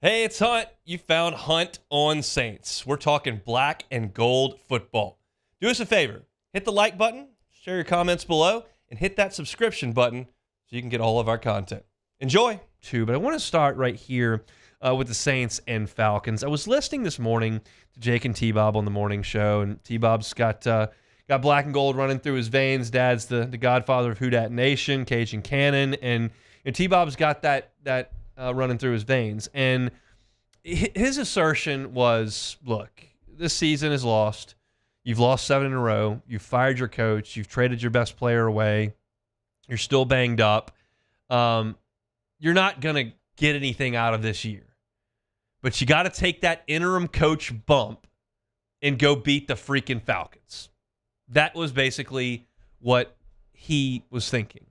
Hey, it's Hunt. You found Hunt on Saints. We're talking black and gold football. Do us a favor. Hit the like button, share your comments below, and hit that subscription button so you can get all of our content. Enjoy. But I want to start right here with the Saints and Falcons. I was listening this morning to Jake and T-Bob on the morning show, and T-Bob's got black and gold running through his veins. Dad's the godfather of Who Dat Nation, Cajun Cannon, and T-Bob's got that running through his veins. And his assertion was, look, this season is lost. You've lost 7 in a row. You've fired your coach. You've traded your best player away. You're still banged up. You're not going to get anything out of this year. But you got to take that interim coach bump and go beat the freaking Falcons. That was basically what he was thinking.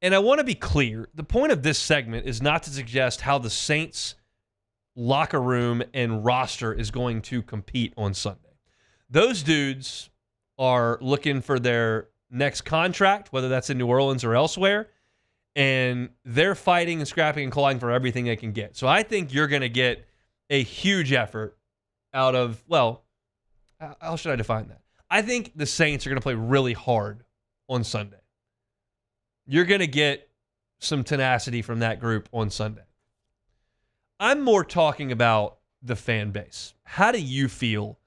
And I want to be clear, the point of this segment is not to suggest how the Saints locker room and roster is going to compete on Sunday. Those dudes are looking for their next contract, whether that's in New Orleans or elsewhere, and they're fighting and scrapping and clawing for everything they can get. So I think you're going to get a huge effort out of, well, how should I define that? I think the Saints are going to play really hard on Sunday. You're going to get some tenacity from that group on Sunday. I'm more talking about the fan base. How do you feel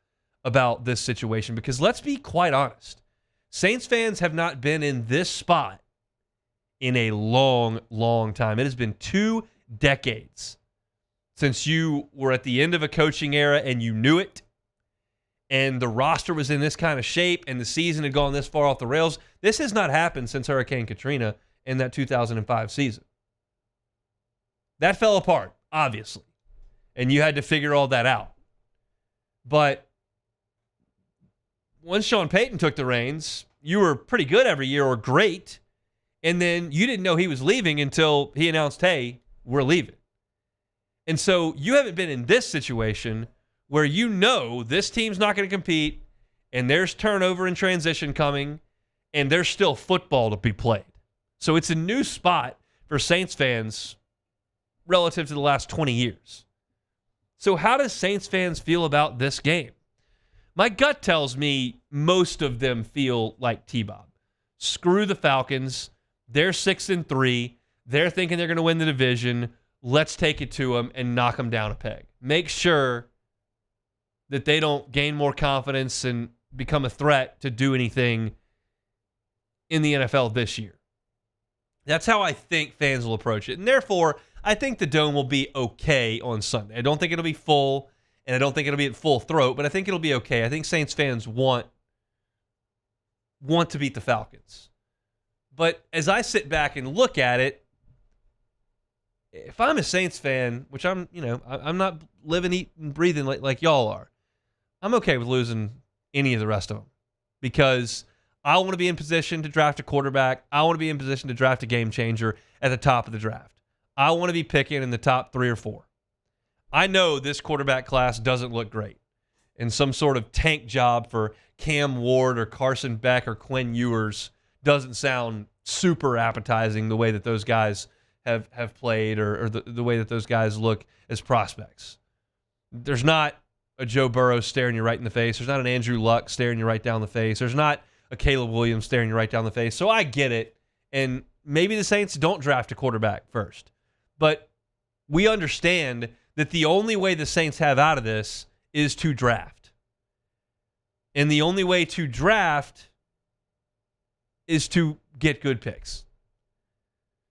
about this situation? Because let's be quite honest. Saints fans have not been in this spot in a long, long time. It has been 2 decades since you were at the end of a coaching era and you knew it, and the roster was in this kind of shape, and the season had gone this far off the rails. This has not happened since Hurricane Katrina in that 2005 season. That fell apart, obviously, and you had to figure all that out. But once Sean Payton took the reins, you were pretty good every year, or great, and then you didn't know he was leaving until he announced, hey, we're leaving. And so you haven't been in this situation where you know this team's not going to compete, and there's turnover and transition coming, and there's still football to be played. So it's a new spot for Saints fans relative to the last 20 years. So how does Saints fans feel about this game? My gut tells me most of them feel like T-Bob. Screw the Falcons. They're 6-3. They're thinking they're going to win the division. Let's take it to them and knock them down a peg. Make sure that they don't gain more confidence and become a threat to do anything in the NFL this year. That's how I think fans will approach it. And therefore, I think the Dome will be okay on Sunday. I don't think it'll be full, and I don't think it'll be at full throat, but I think it'll be okay. I think Saints fans want to beat the Falcons. But as I sit back and look at it, if I'm a Saints fan, which I'm not living, eating, breathing like y'all are, I'm okay with losing any of the rest of them because I want to be in position to draft a quarterback. I want to be in position to draft a game changer at the top of the draft. I want to be picking in the top 3 or 4. I know this quarterback class doesn't look great, and some sort of tank job for Cam Ward or Carson Beck or Quinn Ewers doesn't sound super appetizing the way that those guys have played or the way that those guys look as prospects. There's not a Joe Burrow staring you right in the face. There's not an Andrew Luck staring you right down the face. There's not a Caleb Williams staring you right down the face. So I get it. And maybe the Saints don't draft a quarterback first. But we understand that the only way the Saints have out of this is to draft. And the only way to draft is to get good picks.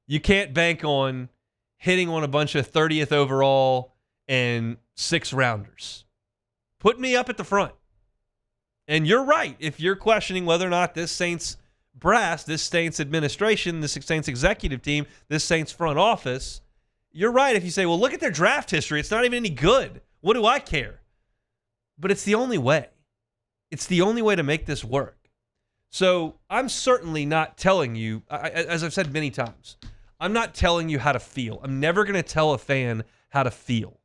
You can't bank on hitting on a bunch of 30th overall and 6 rounders. Put me up at the front. And you're right. If you're questioning whether or not this Saints brass, this Saints administration, this Saints executive team, this Saints front office, you're right if you say, well, look at their draft history. It's not even any good. What do I care? But it's the only way. It's the only way to make this work. So I'm certainly not telling you, as I've said many times, I'm not telling you how to feel. I'm never going to tell a fan how to feel.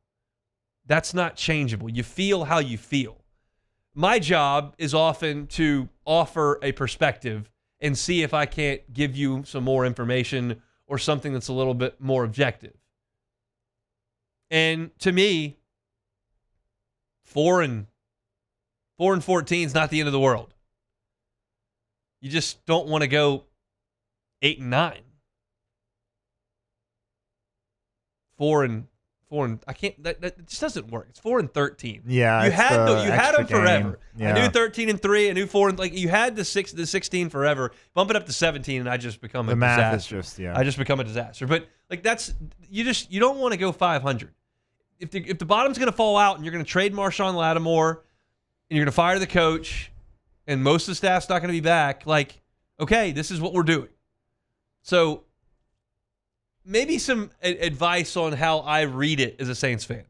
That's not changeable. You feel how you feel. My job is often to offer a perspective and see if I can't give you some more information or something that's a little bit more objective. And to me, 4-14 is not the end of the world. You just don't want to go 8-9. 4 and I can't. That just doesn't work. It's 4-13. Yeah, you had them forever. Yeah. I knew 13-3. I knew 4 and you had the 16 forever. Bump it up to 17, and I just become a disaster. The math is just I just become a disaster. But that's you don't want to go 500. If the bottom's going to fall out and you're going to trade Marshawn Lattimore and you're going to fire the coach and most of the staff's not going to be back, okay, this is what we're doing. So maybe some advice on how I read it as a Saints fan.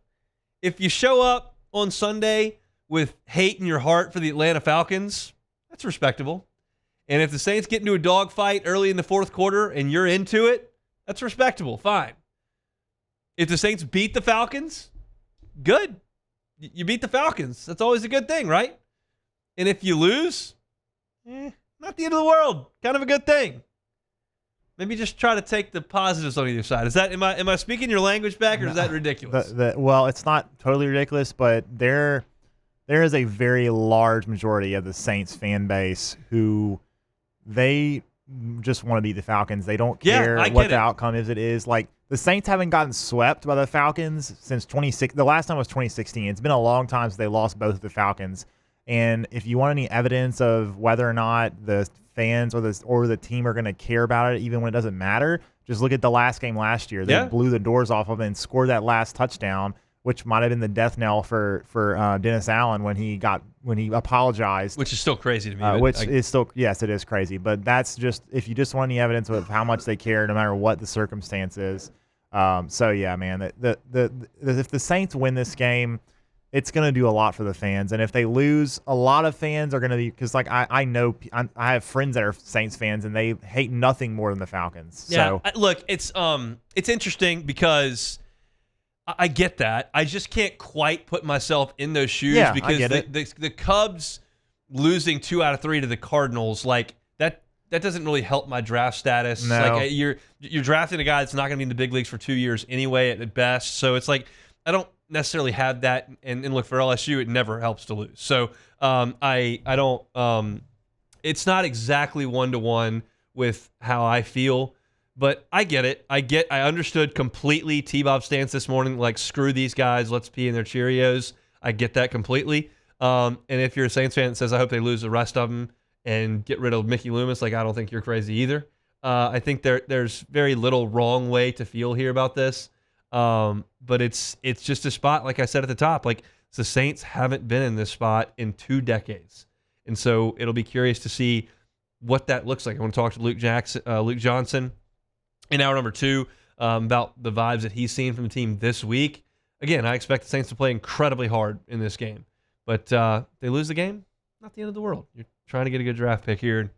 If you show up on Sunday with hate in your heart for the Atlanta Falcons, that's respectable. And if the Saints get into a dogfight early in the fourth quarter and you're into it, that's respectable. Fine. If the Saints beat the Falcons, good. You beat the Falcons. That's always a good thing, right? And if you lose, not the end of the world. Kind of a good thing. Maybe just try to take the positives on either side. Is that am I speaking your language back, or is that ridiculous? Well, it's not totally ridiculous, but there is a very large majority of the Saints fan base who they just want to beat the Falcons. They don't care what the outcome is. Like, the Saints haven't gotten swept by the Falcons since 2016. The last time was 2016. It's been a long time since they lost both of the Falcons. And if you want any evidence of whether or not the fans or the team are going to care about it, even when it doesn't matter, just look at the last game last year. They blew the doors off of it and scored that last touchdown, which might have been the death knell for Dennis Allen when he apologized. Which is still crazy to me. Yes, it is crazy. But that's just, if you just want any evidence of how much they care, no matter what the circumstance is. So yeah, man, if the Saints win this game, it's going to do a lot for the fans. And if they lose, a lot of fans are going to be, because I know I have friends that are Saints fans and they hate nothing more than the Falcons. Yeah, so. Look, it's interesting because I get that. I just can't quite put myself in those shoes because the Cubs losing 2 out of 3 to the Cardinals, that doesn't really help my draft status. No. You're drafting a guy that's not going to be in the big leagues for 2 years anyway at best. So it's I don't necessarily have that, and look, for LSU, it never helps to lose. So I don't. It's not exactly 1-to-1 with how I feel, but I get it. I understood completely T-Bob's stance this morning. Screw these guys. Let's pee in their Cheerios. I get that completely. And if you're a Saints fan that says I hope they lose the rest of them and get rid of Mickey Loomis, I don't think you're crazy either. I think there's very little wrong way to feel here about this. But it's just a spot, like I said at the top, the Saints haven't been in this spot in 2 decades. And so it'll be curious to see what that looks like. I want to talk to Luke Johnson in hour number 2 about the vibes that he's seen from the team this week. Again, I expect the Saints to play incredibly hard in this game. But they lose the game, not the end of the world. You're trying to get a good draft pick here, and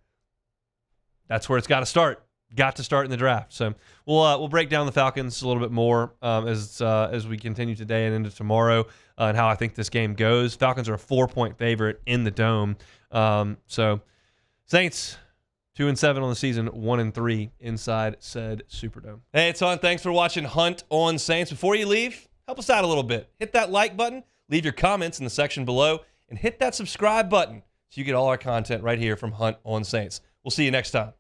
that's where it's got to start. Got to start in the draft. So we'll break down the Falcons a little bit more as we continue today and into tomorrow and how I think this game goes. Falcons are a 4-point favorite in the Dome. So Saints 2-7 on the season, 1-3 inside said Superdome. Hey, it's On. Thanks for watching Hunt on Saints. Before you leave, help us out a little bit. Hit that like button, leave your comments in the section below, and hit that subscribe button so you get all our content right here from Hunt on Saints. We'll see you next time.